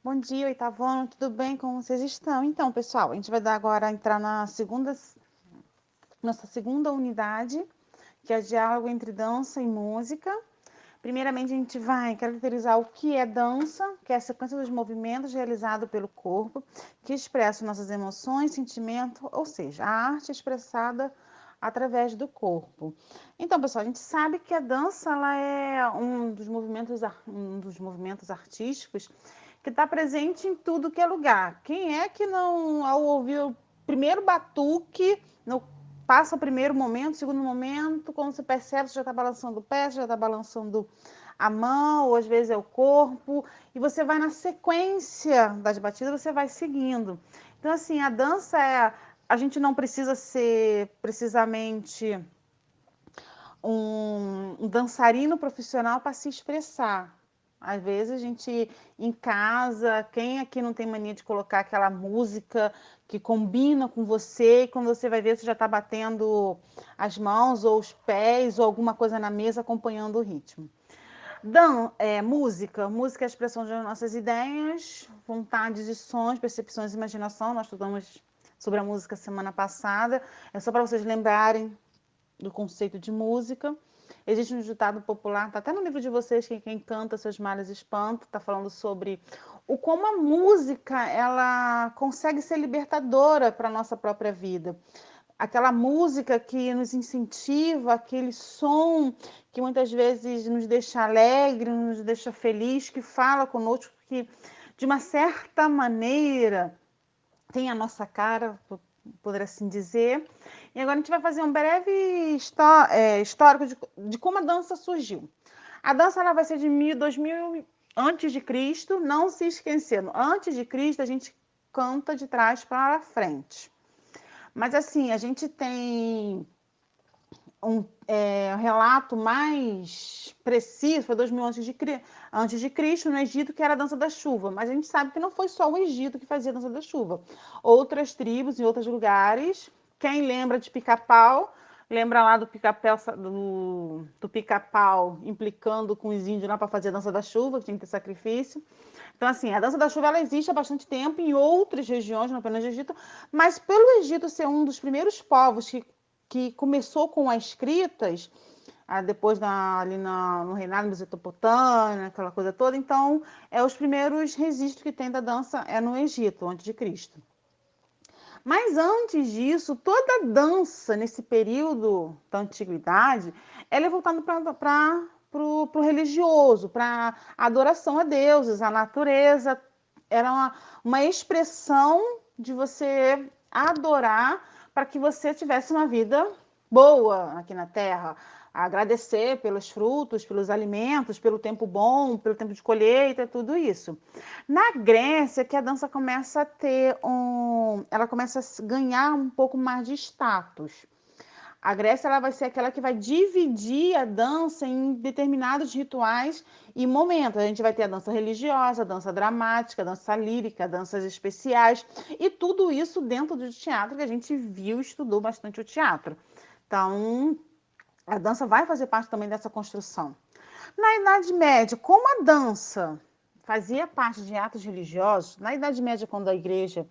Bom dia, oitavo ano, tudo bem? Como vocês estão? Então, pessoal, a gente vai dar agora entrar na nossa segunda unidade, que é diálogo entre dança e música. Primeiramente, a gente vai caracterizar o que é dança, que é a sequência dos movimentos realizados pelo corpo, que expressam nossas emoções, sentimentos, ou seja, a arte expressada através do corpo. Então, pessoal, a gente sabe que a dança ela é um dos movimentos artísticos que está presente em tudo que é lugar. Quem é que não, ao ouvir o primeiro batuque, no, passa o primeiro momento, o segundo momento, quando você percebe, você já está balançando o pé, já está balançando a mão, ou às vezes é o corpo, e você vai na sequência das batidas, você vai seguindo. Então, assim, a dança é. A gente não precisa ser precisamente um dançarino profissional para se expressar. Às vezes a gente em casa, quem aqui não tem mania de colocar aquela música que combina com você, e quando você vai ver, você já está batendo as mãos ou os pés ou alguma coisa na mesa acompanhando o ritmo. Música é a expressão das nossas ideias, vontades e sons, percepções e imaginação. Nós estudamos sobre a música semana passada. É só para vocês lembrarem do conceito de música. Existe um ditado popular, está até no livro de vocês, que quem canta seus males espanta, está falando sobre o como a música ela consegue ser libertadora para a nossa própria vida. Aquela música que nos incentiva, aquele som que muitas vezes nos deixa alegre, nos deixa feliz, que fala conosco, que de uma certa maneira tem a nossa cara, por assim dizer. E agora a gente vai fazer um breve histórico de como a dança surgiu. A dança ela vai ser de 2000 antes de Cristo, não se esquecendo. Antes de Cristo a gente canta de trás para frente. Mas assim, a gente tem um relato mais preciso, foi 2000 antes de Cristo, no Egito, que era a dança da chuva. Mas a gente sabe que não foi só o Egito que fazia a dança da chuva. Outras tribos em outros lugares. Quem lembra de pica-pau, lembra lá do pica-pau implicando com os índios lá para fazer a dança da chuva, que tinha que ter sacrifício. Então, assim, a dança da chuva ela existe há bastante tempo em outras regiões, não apenas no Egito, mas pelo Egito ser um dos primeiros povos que começou com as escritas, depois no reinado mesopotâmio, aquela coisa toda, então, os primeiros registros que tem da dança é no Egito, antes de Cristo. Mas antes disso, toda dança nesse período da antiguidade, ela é voltada para o religioso, para a adoração a deuses, a natureza. Era uma expressão de você adorar para que você tivesse uma vida boa aqui na Terra. Agradecer pelos frutos, pelos alimentos, pelo tempo bom, pelo tempo de colheita, tudo isso. Na Grécia, que a dança começa a ela começa a ganhar um pouco mais de status. A Grécia ela vai ser aquela que vai dividir a dança em determinados rituais e momentos. A gente vai ter a dança religiosa, a dança dramática, a dança lírica, danças especiais e tudo isso dentro do teatro, que a gente viu e estudou bastante o teatro. Então, a dança vai fazer parte também dessa construção. Na Idade Média, como a dança fazia parte de atos religiosos, na Idade Média, quando a igreja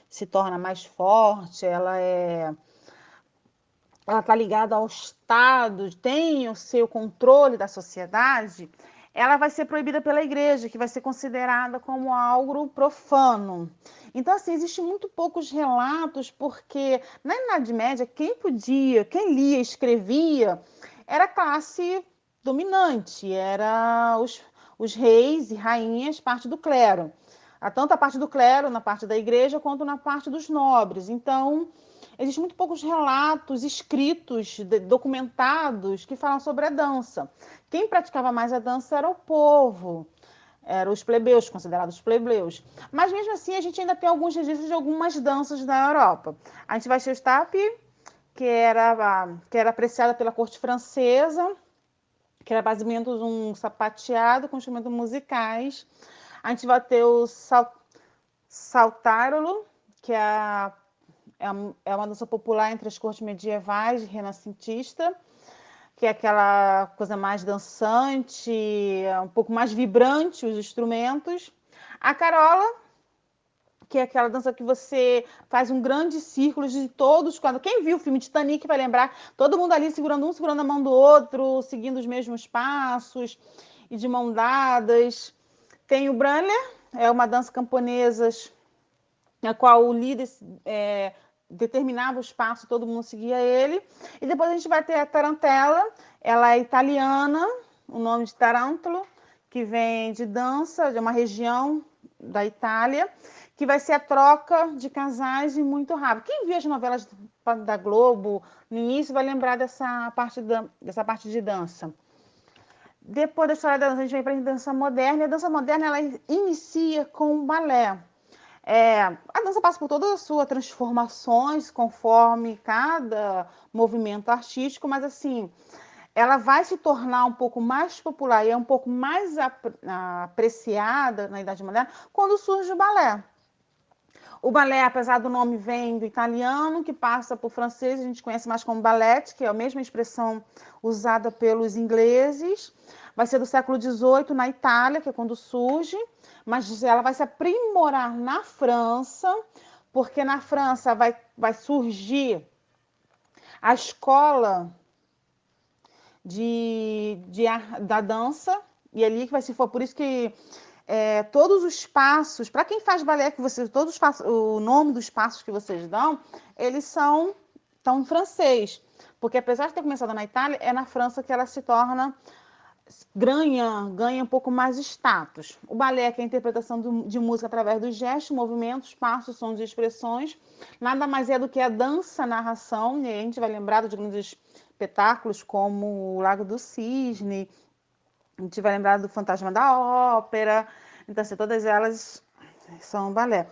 se torna mais forte, ela está ligada ao Estado, tem o seu controle da sociedade, ela vai ser proibida pela igreja, que vai ser considerada como algo profano. Então, assim, existem muito poucos relatos, porque na Idade Média, quem lia, escrevia, era a classe dominante, era os reis e rainhas, parte do clero. Tanto a parte do clero, na parte da igreja, quanto na parte dos nobres. Então, existem muito poucos relatos escritos, documentados, que falam sobre a dança. Quem praticava mais a dança era o povo, eram os plebeus, considerados plebeus. Mas mesmo assim, a gente ainda tem alguns registros de algumas danças da Europa. A gente vai ter o Stapp, que era apreciada pela corte francesa, que era basicamente um sapateado com instrumentos musicais. A gente vai ter o saltárolo, que é uma dança popular entre as cortes medievais e renascentista, que é aquela coisa mais dançante, um pouco mais vibrante os instrumentos. A carola, que é aquela dança que você faz um grande círculo de todos. Quem viu o filme Titanic vai lembrar, todo mundo ali segurando a mão do outro, seguindo os mesmos passos e de mão dadas. Tem o Branler, é uma dança camponesa na qual o líder determinava os passos, todo mundo seguia ele. E depois a gente vai ter a tarantela, ela é italiana, o nome de Tarantalo, que vem de dança, de uma região da Itália, que vai ser a troca de casais e muito rápido. Quem viu as novelas da Globo no início vai lembrar dessa parte de dança. Depois da história da dança, a gente vem para a dança moderna. E a dança moderna ela inicia com o balé. A dança passa por todas as suas transformações conforme cada movimento artístico, mas assim, ela vai se tornar um pouco mais popular e é um pouco mais apreciada na Idade Moderna quando surge o balé. O balé, apesar do nome, vem do italiano, que passa por francês, a gente conhece mais como ballet, que é a mesma expressão usada pelos ingleses. Vai ser do século XVIII na Itália, que é quando surge, mas ela vai se aprimorar na França, porque na França vai surgir a escola da dança, e ali que vai se for. Por isso que todos os passos, para quem faz balé, o nome dos passos que vocês dão, eles estão em francês. Porque apesar de ter começado na Itália, é na França que ela se torna, ganha um pouco mais de status. O balé, que é a interpretação de música através dos gestos, movimentos, passos, sons e expressões, nada mais é do que a dança-narração, e a gente vai lembrar de grandes espetáculos como o Lago do Cisne, a gente vai lembrar do Fantasma da Ópera. Então, assim, todas elas são balé.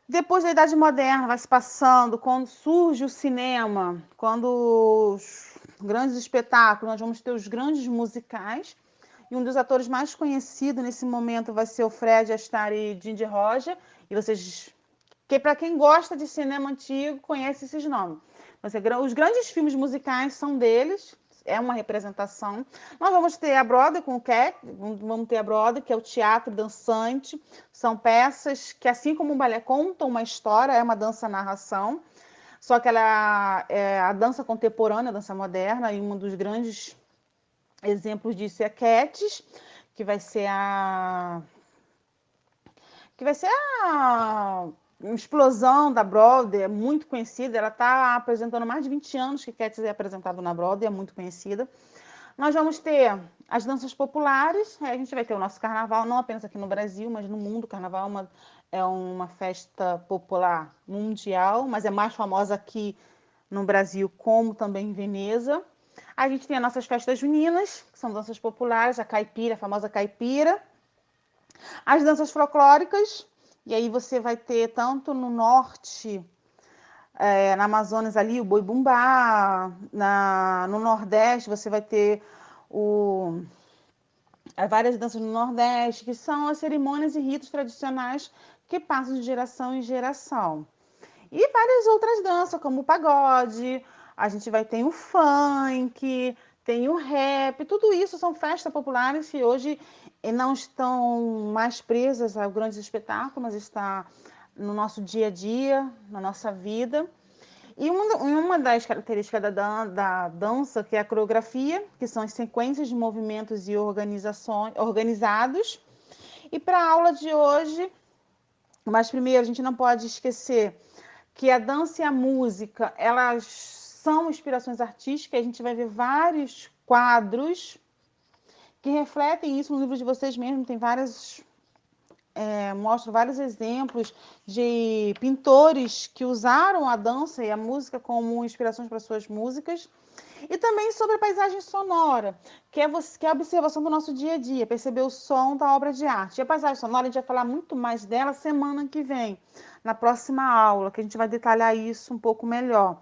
Depois da Idade Moderna, vai se passando, quando surge o cinema, quando os grandes espetáculos, nós vamos ter os grandes musicais. E um dos atores mais conhecidos nesse momento vai ser o Fred Astaire e Ginger Roger. E vocês, que para quem gosta de cinema antigo, conhece esses nomes. Os grandes filmes musicais são deles, é uma representação. Nós vamos ter a Broadway com o Cat, vamos ter a Broadway, que é o teatro dançante. São peças que, assim como o balé, contam uma história, é uma dança-narração. Só que ela é a dança contemporânea, a dança moderna, e um dos grandes exemplos disso é a Cats, que vai ser a uma explosão da Broadway, é muito conhecida. Ela está apresentando mais de 20 anos que Cats é apresentado na Broadway, é muito conhecida. Nós vamos ter as danças populares, a gente vai ter o nosso carnaval, não apenas aqui no Brasil, mas no mundo. O carnaval é uma festa popular mundial, mas é mais famosa aqui no Brasil, como também em Veneza. A gente tem as nossas festas juninas, que são danças populares, a caipira, a famosa caipira. As danças folclóricas, e aí você vai ter tanto no norte, na Amazonas ali, o boi bumbá, no Nordeste você vai ter várias danças no Nordeste, que são as cerimônias e ritos tradicionais que passam de geração em geração. E várias outras danças, como o pagode, a gente vai ter o funk, tem o rap, tudo isso são festas populares que hoje não estão mais presas a grandes espetáculos, mas está no nosso dia a dia, na nossa vida. E uma das características da dança, que é a coreografia, que são as sequências de movimentos e organizados. E para a aula de hoje, mas primeiro a gente não pode esquecer que a dança e a música, elas são inspirações artísticas. A gente vai ver vários quadros que refletem isso. No livro de vocês mesmo tem mostram vários exemplos de pintores que usaram a dança e a música como inspirações para suas músicas. E também sobre a paisagem sonora, que é a observação do nosso dia a dia, perceber o som da obra de arte. E a paisagem sonora, a gente vai falar muito mais dela semana que vem, na próxima aula, que a gente vai detalhar isso um pouco melhor.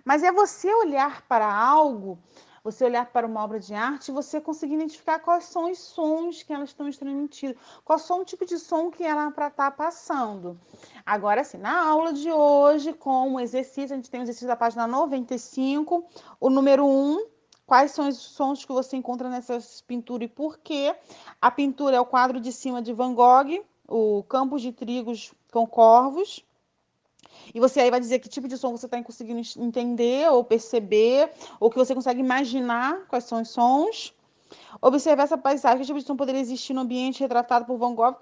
Mas é você olhar para algo, você olhar para uma obra de arte e você conseguir identificar quais são os sons que elas estão transmitindo, qual são o tipo de som que ela está passando. Agora, assim, na aula de hoje, com o exercício, a gente tem o exercício da página 95, o número 1, quais são os sons que você encontra nessas pinturas e por quê. A pintura é o quadro de cima de Van Gogh, o Campos de Trigos com Corvos. E você aí vai dizer que tipo de som você está conseguindo entender ou perceber, ou que você consegue imaginar quais são os sons. Observar essa paisagem, que tipo de som poderia existir no ambiente retratado por Van Gogh.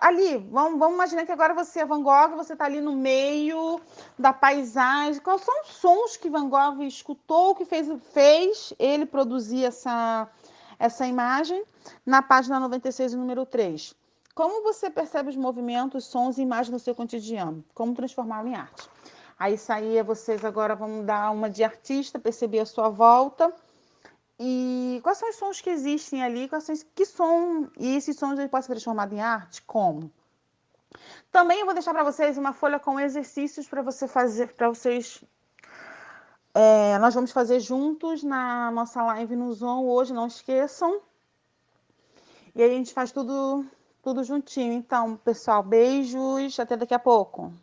Ali, vamos imaginar que agora você é Van Gogh, você está ali no meio da paisagem. Quais são os sons que Van Gogh escutou, que fez ele produzir essa imagem na página 96, número 3? Como você percebe os movimentos, sons e imagens no seu cotidiano? Como transformá-lo em arte? Aí isso aí, vocês agora vão dar uma de artista, perceber a sua volta. E quais são os sons que existem ali? Que som? E esses sons ele pode ser transformado em arte? Como? Também eu vou deixar para vocês uma folha com exercícios para você fazer, para vocês. Nós vamos fazer juntos na nossa live no Zoom hoje, não esqueçam. E aí a gente faz tudo juntinho. Então, pessoal, beijos, até daqui a pouco.